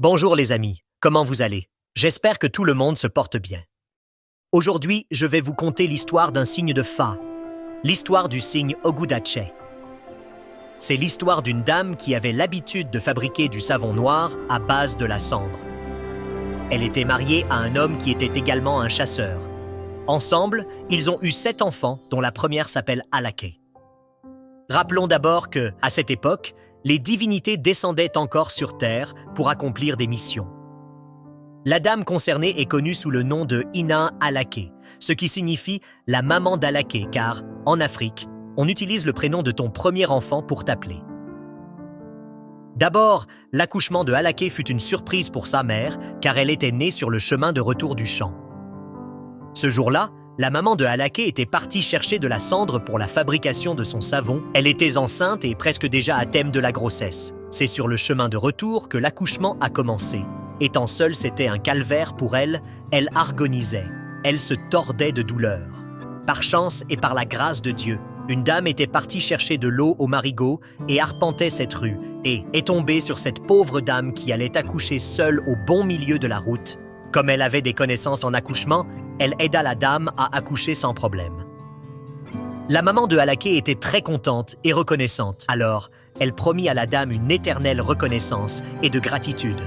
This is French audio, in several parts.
Bonjour les amis, comment vous allez? J'espère que tout le monde se porte bien. Aujourd'hui, je vais vous conter l'histoire d'un signe de Fa, l'histoire du signe Ogudache. C'est l'histoire d'une dame qui avait l'habitude de fabriquer du savon noir à base de la cendre. Elle était mariée à un homme qui était également un chasseur. Ensemble, ils ont eu 7 enfants, dont la première s'appelle Alake. Rappelons d'abord que, à cette époque, les divinités descendaient encore sur Terre pour accomplir des missions. La dame concernée est connue sous le nom de Ina Alake, ce qui signifie la maman d'Alake, car, en Afrique, on utilise le prénom de ton premier enfant pour t'appeler. D'abord, l'accouchement de Alake fut une surprise pour sa mère, car elle était née sur le chemin de retour du champ. Ce jour-là, la maman de Alake était partie chercher de la cendre pour la fabrication de son savon. Elle était enceinte et presque déjà à thème de la grossesse. C'est sur le chemin de retour que l'accouchement a commencé. Étant seule, c'était un calvaire pour elle. Elle agonisait. Elle se tordait de douleur. Par chance et par la grâce de Dieu, une dame était partie chercher de l'eau au marigot et arpentait cette rue et est tombée sur cette pauvre dame qui allait accoucher seule au bon milieu de la route. Comme elle avait des connaissances en accouchement, elle aida la dame à accoucher sans problème. La maman de Alake était très contente et reconnaissante. Alors, elle promit à la dame une éternelle reconnaissance et de gratitude.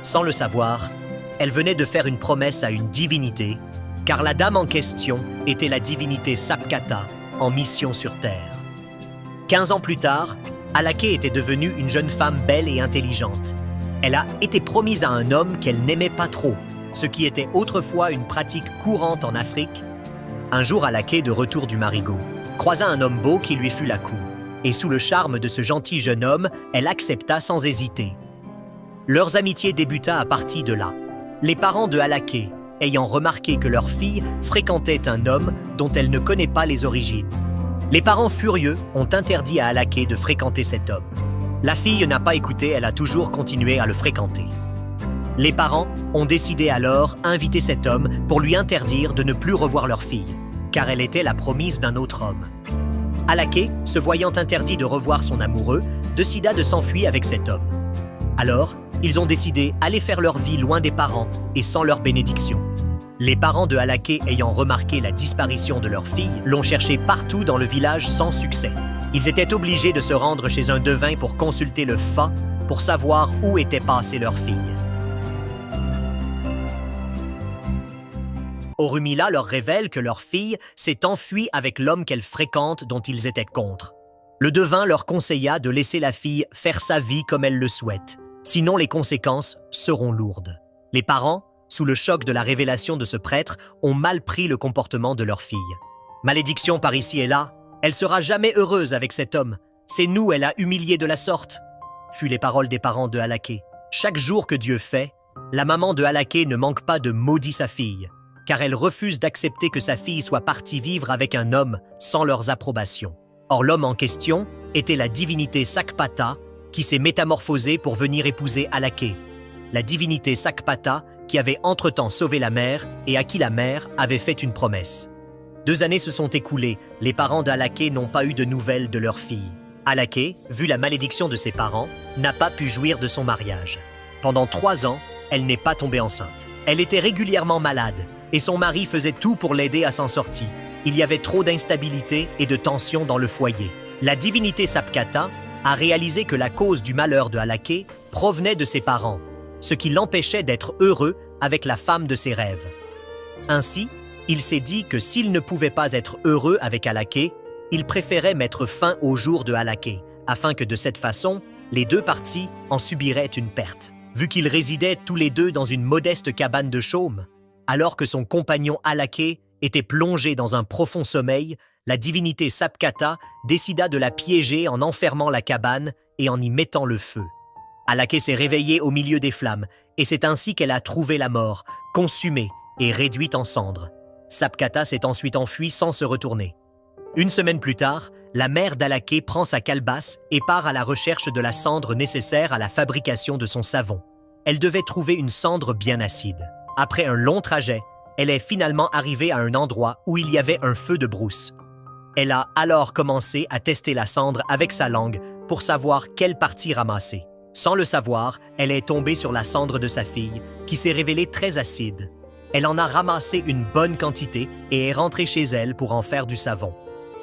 Sans le savoir, elle venait de faire une promesse à une divinité, car la dame en question était la divinité Sapkata, en mission sur Terre. 15 ans plus tard, Alake était devenue une jeune femme belle et intelligente. Elle a été promise à un homme qu'elle n'aimait pas trop, ce qui était autrefois une pratique courante en Afrique. Un jour, Alake, de retour du marigot, croisa un homme beau qui lui fut la cour. Et sous le charme de ce gentil jeune homme, elle accepta sans hésiter. Leurs amitiés débuta à partir de là. Les parents de Alake, ayant remarqué que leur fille fréquentait un homme dont elle ne connaît pas les origines. Les parents furieux ont interdit à Alake de fréquenter cet homme. La fille n'a pas écouté, elle a toujours continué à le fréquenter. Les parents ont décidé alors d'inviter cet homme pour lui interdire de ne plus revoir leur fille, car elle était la promise d'un autre homme. Alake, se voyant interdit de revoir son amoureux, décida de s'enfuir avec cet homme. Alors, ils ont décidé d'aller faire leur vie loin des parents et sans leur bénédiction. Les parents de Alake, ayant remarqué la disparition de leur fille, l'ont cherchée partout dans le village sans succès. Ils étaient obligés de se rendre chez un devin pour consulter le Fa pour savoir où était passée leur fille. Orunmila leur révèle que leur fille s'est enfuie avec l'homme qu'elle fréquente dont ils étaient contre. Le devin leur conseilla de laisser la fille faire sa vie comme elle le souhaite, sinon les conséquences seront lourdes. Les parents, sous le choc de la révélation de ce prêtre, ont mal pris le comportement de leur fille. Malédiction par ici et là, elle sera jamais heureuse avec cet homme. C'est nous, elle a humilié de la sorte, fut les paroles des parents de Alake. Chaque jour que Dieu fait, la maman de Alake ne manque pas de maudire sa fille, car elle refuse d'accepter que sa fille soit partie vivre avec un homme sans leurs approbations. Or, l'homme en question était la divinité Sakpata qui s'est métamorphosée pour venir épouser Alake, la divinité Sakpata qui avait entre-temps sauvé la mère et à qui la mère avait fait une promesse. 2 années se sont écoulées, les parents d'Alake n'ont pas eu de nouvelles de leur fille. Alake, vu la malédiction de ses parents, n'a pas pu jouir de son mariage. Pendant 3 ans, elle n'est pas tombée enceinte. Elle était régulièrement malade et son mari faisait tout pour l'aider à s'en sortir. Il y avait trop d'instabilité et de tension dans le foyer. La divinité Sapkata a réalisé que la cause du malheur de Alake provenait de ses parents, ce qui l'empêchait d'être heureux avec la femme de ses rêves. Ainsi, il s'est dit que s'il ne pouvait pas être heureux avec Alake, il préférait mettre fin au jour de Alake, afin que de cette façon, les 2 parties en subiraient une perte. Vu qu'ils résidaient tous les 2 dans une modeste cabane de chaume, alors que son compagnon Alake était plongé dans un profond sommeil, la divinité Sapkata décida de la piéger en enfermant la cabane et en y mettant le feu. Alake s'est réveillée au milieu des flammes, et c'est ainsi qu'elle a trouvé la mort, consumée et réduite en cendres. Sapkata s'est ensuite enfuie sans se retourner. 1 semaine plus tard, la mère d'Alake prend sa calebasse et part à la recherche de la cendre nécessaire à la fabrication de son savon. Elle devait trouver une cendre bien acide. Après un long trajet, elle est finalement arrivée à un endroit où il y avait un feu de brousse. Elle a alors commencé à tester la cendre avec sa langue pour savoir quelle partie ramasser. Sans le savoir, elle est tombée sur la cendre de sa fille, qui s'est révélée très acide. Elle en a ramassé une bonne quantité et est rentrée chez elle pour en faire du savon.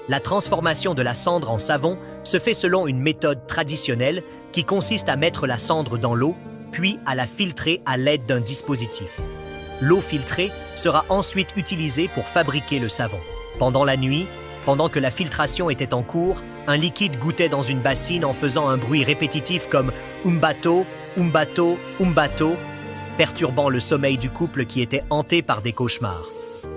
La transformation de la cendre en savon se fait selon une méthode traditionnelle qui consiste à mettre la cendre dans l'eau, puis à la filtrer à l'aide d'un dispositif. L'eau filtrée sera ensuite utilisée pour fabriquer le savon. Pendant la nuit, pendant que la filtration était en cours, un liquide gouttait dans une bassine en faisant un bruit répétitif comme « umbato, umbato, umbato », perturbant le sommeil du couple qui était hanté par des cauchemars.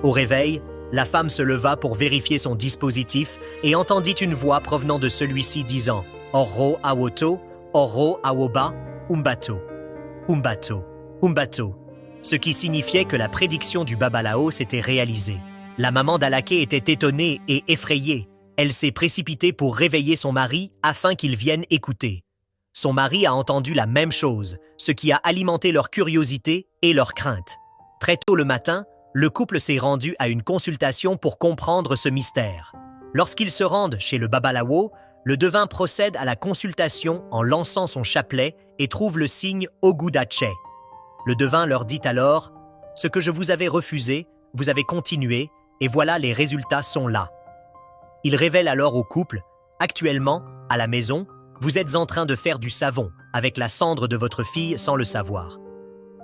Au réveil, la femme se leva pour vérifier son dispositif et entendit une voix provenant de celui-ci disant « Orro awoto, orro awoba, umbato, umbato, umbato », ce qui signifiait que la prédiction du babalao s'était réalisée. La maman d'Alaké était étonnée et effrayée. Elle s'est précipitée pour réveiller son mari afin qu'il vienne écouter. Son mari a entendu la même chose, ce qui a alimenté leur curiosité et leur crainte. Très tôt le matin, le couple s'est rendu à une consultation pour comprendre ce mystère. Lorsqu'ils se rendent chez le babalao, le devin procède à la consultation en lançant son chapelet et trouve le signe Ogudache. Le devin leur dit alors « Ce que je vous avais refusé, vous avez continué, et voilà les résultats sont là. » Il révèle alors au couple « Actuellement, à la maison, vous êtes en train de faire du savon avec la cendre de votre fille sans le savoir.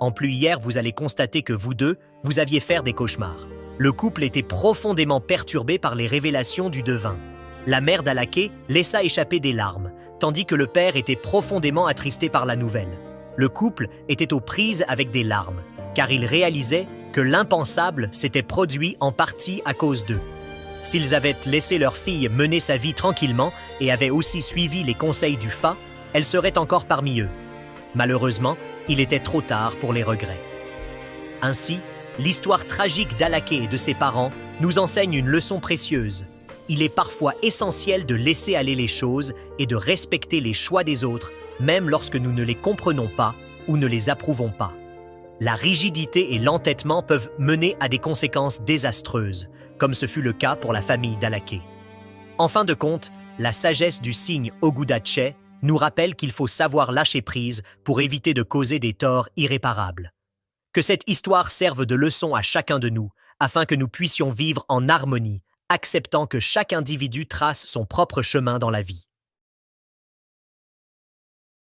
En plus hier, vous allez constater que vous deux, vous aviez fait des cauchemars. » Le couple était profondément perturbé par les révélations du devin. La mère d'Alaké laissa échapper des larmes, tandis que le père était profondément attristé par la nouvelle. Le couple était aux prises avec des larmes, car il réalisait que l'impensable s'était produit en partie à cause d'eux. S'ils avaient laissé leur fille mener sa vie tranquillement et avaient aussi suivi les conseils du Fa, elle serait encore parmi eux. Malheureusement, il était trop tard pour les regrets. Ainsi, l'histoire tragique d'Alaké et de ses parents nous enseigne une leçon précieuse. Il est parfois essentiel de laisser aller les choses et de respecter les choix des autres, même lorsque nous ne les comprenons pas ou ne les approuvons pas. La rigidité et l'entêtement peuvent mener à des conséquences désastreuses, comme ce fut le cas pour la famille d'Alaké. En fin de compte, la sagesse du signe Ogudache nous rappelle qu'il faut savoir lâcher prise pour éviter de causer des torts irréparables. Que cette histoire serve de leçon à chacun de nous, afin que nous puissions vivre en harmonie, acceptant que chaque individu trace son propre chemin dans la vie.